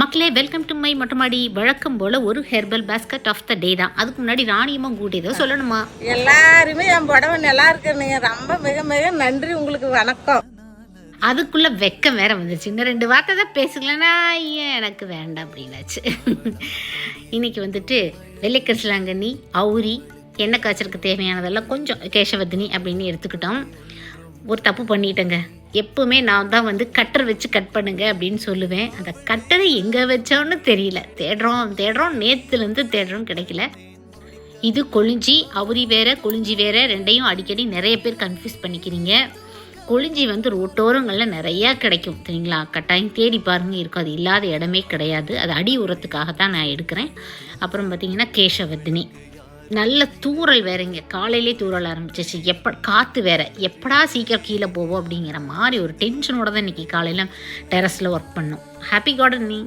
மக்களே, welcome to my மொட்டமாடி. வழக்கம் போல் ஒரு ஹெர்பல் பேஸ்கட் ஆஃப் த டே தான். அதுக்கு முன்னாடி ராணியம்மா கூட்டி ஏதோ சொல்லணுமா? எல்லாருமே என் புடவை நல்லா இருக்குன்னு ரொம்ப மிக மிக நன்றி, உங்களுக்கு வணக்கம். அதுக்குள்ளே வெக்கம் வேற வந்துச்சு. இன்னும் 2 வார்த்தை தான் பேசுங்களேன்னா எனக்கு வேண்டாம் அப்படின்னாச்சு. இன்னைக்கு வந்துட்டு வெள்ளைக்கரிசலாங்கண்ணி, அவுரி, எண்ணெய் காய்ச்சலுக்கு தேவையானதெல்லாம் கொஞ்சம் கேசவர்தினி அப்படின்னு எடுத்துக்கிட்டோம். ஒரு தப்பு பண்ணிட்டேங்க. எப்பவுமே நான் தான் வந்து கட்டர் வச்சு கட் பண்ணுங்க அப்படின்னு சொல்லுவேன். அந்த கட்டரை எங்கே வச்சோன்னு தெரியல. தேடுறோம் நேற்றுலேருந்து தேடுறோம், கிடைக்கல. இது கொழிஞ்சி, அவுரி வேற கொழிஞ்சி வேற, ரெண்டையும் அடிக்கடி நிறைய பேர் கன்ஃபியூஸ் பண்ணிக்கிறீங்க. கொழிஞ்சி வந்து ரோட்டோரங்களில் நிறையா கிடைக்கும் சரிங்களா. கட்டாயம் தேடி பாருங்க, இருக்கும். அது இல்லாத இடமே கிடையாது. அது அடி உரத்துக்காகத்தான் நான் எடுக்கிறேன். அப்புறம் பார்த்திங்கன்னா கேசவர்தினி. நல்ல தூறல் வேற, இங்கே காலையிலே தூறல் ஆரம்பிச்சிச்சு. காற்று வேற, எப்படா சீக்கிரம் கீழே போவோம் அப்படிங்கிற மாதிரி ஒரு டென்ஷனோட தான் இன்றைக்கி காலையில் டெரஸில் ஒர்க் பண்ணோம். Happy gardening.